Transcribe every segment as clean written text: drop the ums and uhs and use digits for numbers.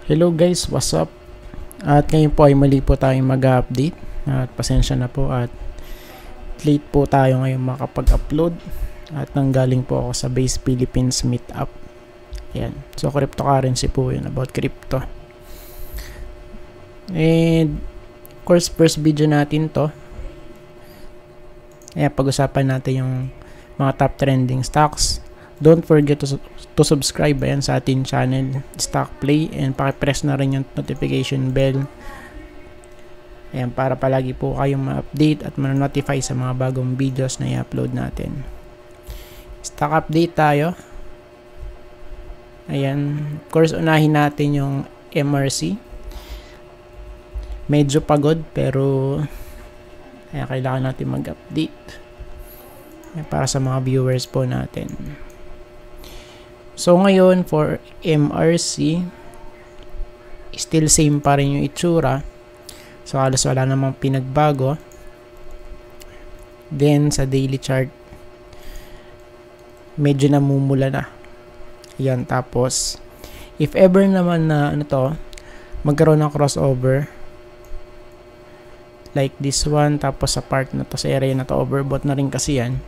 Hello guys, what's up? At ngayon po ay mali po tayong mag-update. At pasensya na po at late po tayo ngayon makapag-upload. At nanggaling po ako sa Base Philippines Meetup. Ayan. So cryptocurrency po yun, about crypto. And of course, first video natin to. Ayan, pag-usapan natin yung mga top trending stocks. Don't forget to subscribe ayan, sa ating channel Stock Play, and pakipress na rin yung notification bell ayan, para palagi po kayong ma-update at ma-notify sa mga bagong videos na i-upload natin. Stock update tayo. Ayan, of course unahin natin yung MRC. Medyo pagod pero ayan, kailangan natin mag-update para sa mga viewers po natin. So ngayon for MRC, still same pa rin yung itsura. So halos wala namang pinagbago. Then sa daily chart, medyo namumula na. Yan, tapos if ever naman na magkaroon ng crossover like this one, tapos sa part na to, sa area na to, overbought na rin kasi yan.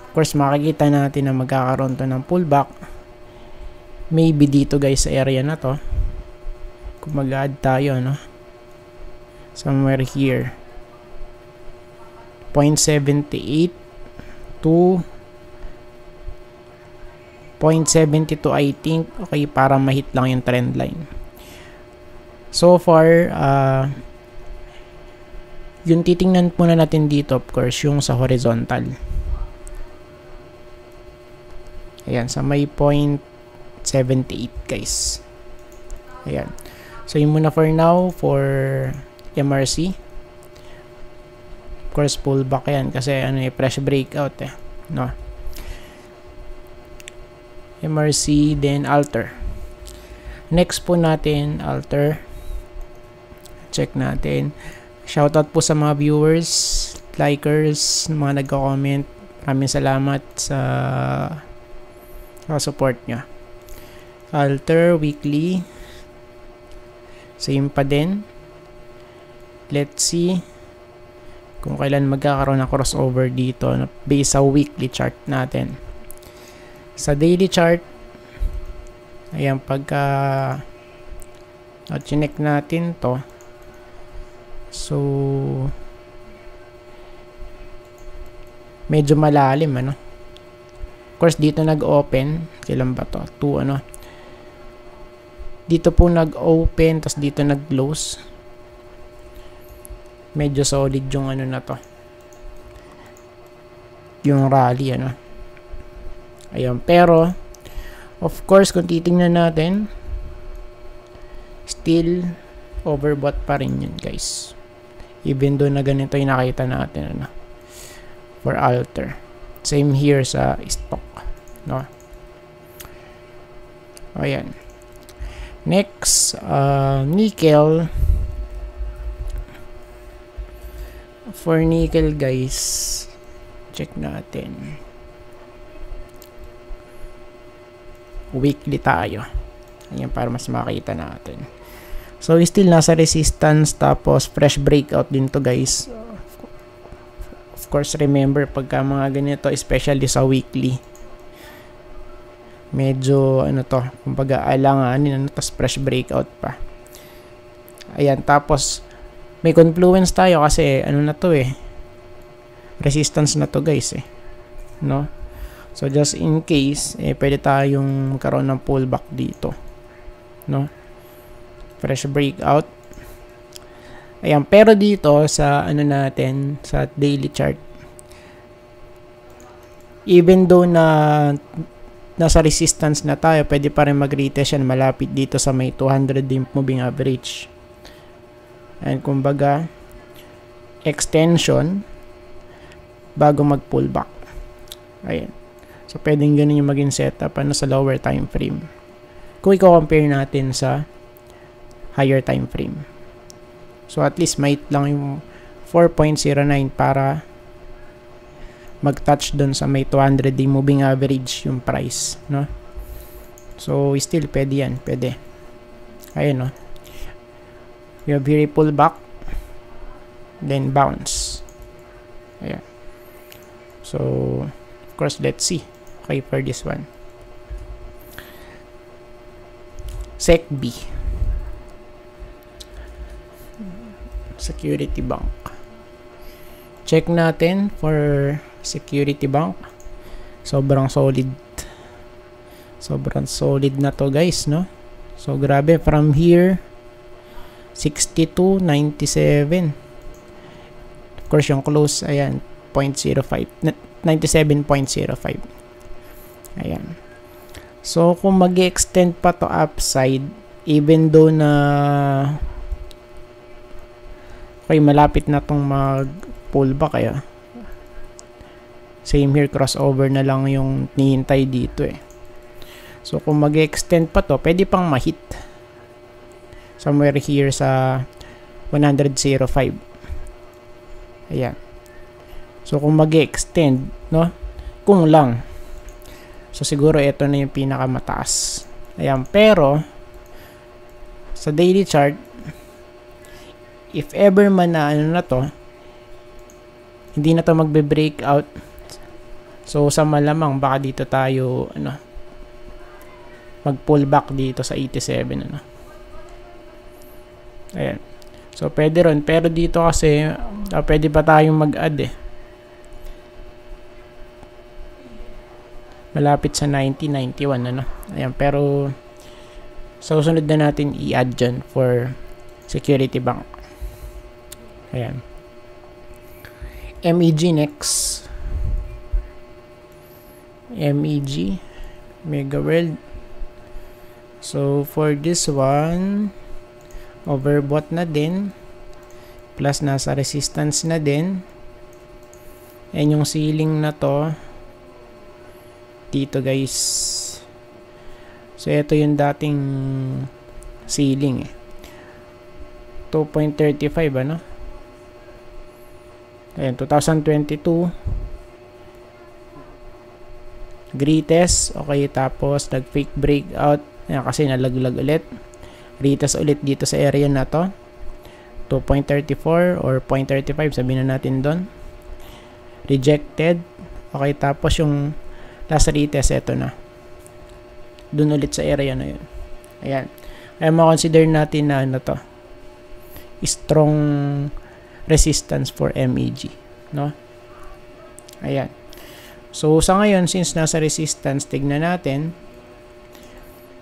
Of course, makikita natin na magkakaroon to ng pullback. Maybe dito guys sa area na to. Kung mag-add tayo, no? Somewhere here. 0.78 to 0.72 I think. Okay, para ma-hit lang yung trend line. So far, yung titingnan muna natin dito, of course, yung sa horizontal. Ayan, sa may 0.78 guys. Ayan. So, yun muna for now for MRC. Of course, pullback yan kasi fresh breakout no? MRC, then Alter. Next po natin, Alter. Check natin. Shoutout po sa mga viewers, likers, mga nagko-comment. Maraming salamat sa support nyo. Alter weekly, same pa din. Let's see kung kailan magkakaroon ng crossover dito based sa weekly chart natin. Sa daily chart, ayan, pagka chinek natin to, so medyo malalim Of course, dito nag-open. Kailan ba to? Dito po nag-open, tapos dito nag-close. Medyo solid yung na to. Yung rally, Ayun. Pero, of course, kung titingnan natin, still overbought pa rin yun, guys. Even though na ganito yung nakita natin, for Alter. Same here sa stock, no? Ayan. Next, nickel. For nickel, guys, check natin. Weekly tayo. Ayan, para mas makita natin. So, still nasa resistance, tapos fresh breakout din to, guys. Of course, remember, pagka mga ganito, especially sa weekly, medyo, kumbaga, alanganin, tas fresh breakout pa. Ayan, tapos, may confluence tayo kasi, resistance na to, guys, no? So, just in case, pwede tayong magkaroon ng pullback dito, no? Fresh breakout. Ayan, pero dito sa natin, sa daily chart, even though na nasa resistance na tayo, pwede pa rin mag-retest yan malapit dito sa may 200 day moving average. And kumbaga, extension bago mag-pullback. Ayan. So, pwedeng ganun yung maging setup sa lower time frame. Kung i-compare natin sa higher time frame. So, at least might lang yung 4.09 para mag-touch dun sa may 200 day moving average yung price, no? So, still pwede yan, pwede. Ayun, no? We have here a pullback, then bounce. Ayan. So, of course, let's see. Okay, for this one. SecB. Security Bank. Check natin for Security Bank. Sobrang solid. Sobrang solid na to, guys, no? So, grabe. From here, 62.97. Of course, yung close, ayan, 0.05. 97.05. Ayan. So, kung mag-extend pa to upside, even though na okay, malapit na tong mag-pullback, kaya same here, crossover na lang yung nihintay dito eh. So, kung mag-extend pa to, pwede pang ma-hit somewhere here sa 100.05. Ayan. So, kung mag-extend, no? Kung lang. So, siguro ito na yung pinakamataas. Ayan. Pero, sa daily chart, if ever man na ano na to, hindi na to magbe-breakout. So, sa malamang, baka dito tayo, mag-pullback dito sa 87, Ayan. So, pwede ron. Pero dito kasi, pwede pa tayong mag-add eh. Malapit sa 90, 91, Ayan. Pero, susunod na natin i-add dyan for Security Bank. Ayan. MEG next. MEG. Mega World. So, for this one, overbought na din. Plus, nasa resistance na din. And yung ceiling na to, dito guys. So, ito yung dating ceiling eh. 2.35, Ayan, 2022. Greatest. Okay, tapos nag-fake breakout. Ayan, kasi nalaglag ulit. Retest ulit dito sa area na to. 2.34 or 0.35, sabihin na natin doon. Rejected. Okay, tapos yung last retest, ito na. Doon ulit sa area na yun. Ayan. Kaya ma-consider natin na to. Strong resistance for MEG. No? Ayan. So, sa ngayon, since nasa resistance, tignan natin.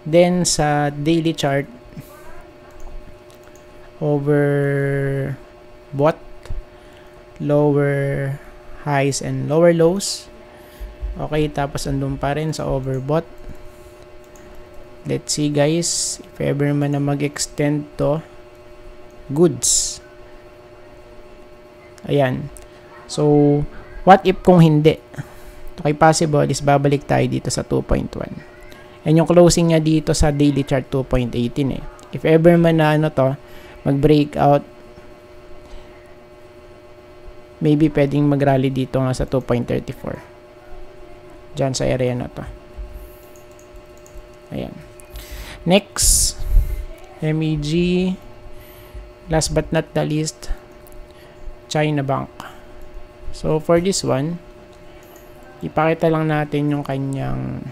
Then, sa daily chart, overbought, lower highs and lower lows. Okay, tapos andun pa rin sa overbought. Let's see guys, if ever man na mag-extend to, goods. Ayan. So, what if kung hindi? Okay, possible is babalik tayo dito sa 2.1. And yung closing niya dito sa daily chart 2.18 eh. If ever man na to, mag-breakout, maybe pwedeng mag-rally dito nga sa 2.34. Diyan sa area na to. Ayan. Next, MEG. Last but not the least, China Bank. So, for this one, ipakita lang natin yung kanyang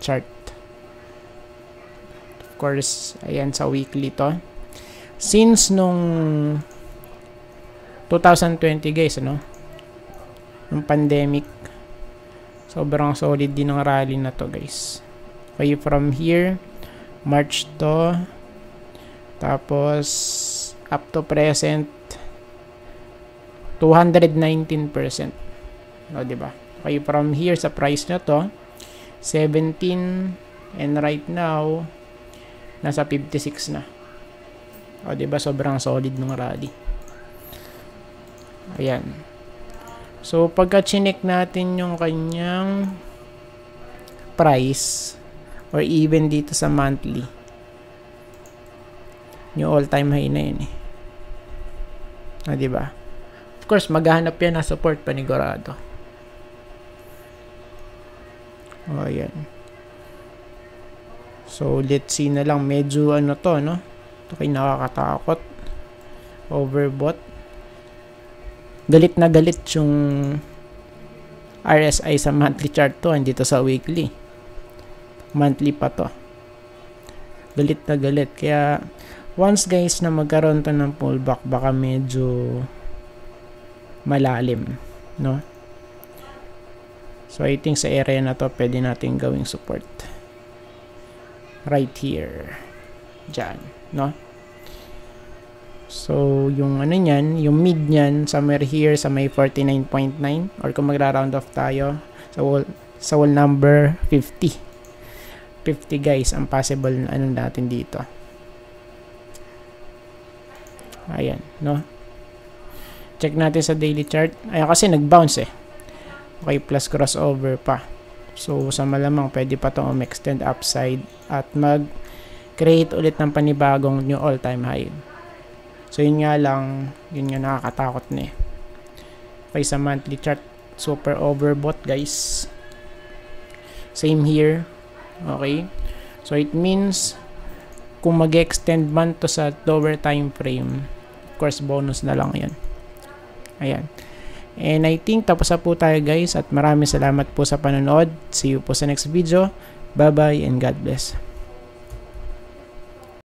chart. Of course, ayan sa weekly to. Since nung 2020 guys, nung pandemic, sobrang solid din ng rally na to guys. Okay, from here, March to, tapos up to present, 219%. O, diba? Okay, from here sa price na to, 17, and right now, nasa 56 na. O, diba? Sobrang solid ng rally. Ayan. So, pagka chinek natin yung kanyang price, or even dito sa monthly, yung all-time high na yun eh. O, diba? Of course, maghahanap yan na support panigurado. O, ayan. So, let's see na lang. Medyo ano to, no? Ito kay nakakatakot. Overbought. Galit na galit yung RSI sa monthly chart to. Hindi to sa weekly. Monthly pa to. Galit na galit. Kaya, once guys na magkaroon to ng pullback, baka medyo malalim, no? So, I think sa area na to, pwede natin gawing support. Right here. Diyan, no? So, yung ano nyan, yung mid nyan, somewhere here sa may 49.9, or kung magra-round off tayo, sa wall number 50. 50 guys, ang possible na ano natin dito. Ayan, no? Check natin sa daily chart. Ayan, kasi nag-bounce eh. Okay, plus crossover pa. So, sa malamang, pwede pa itong extend upside at mag-create ulit ng panibagong new all-time high. So, yun nga lang, yun nga nakakatakot na eh. Okay, sa monthly chart, super overbought guys. Same here. Okay. So, it means, kung mag-extend man to sa lower time frame, of course, bonus na lang yan. Ayan. And I think tapos na po tayo guys at maraming salamat po sa panonood. See you po sa next video. Bye bye and God bless.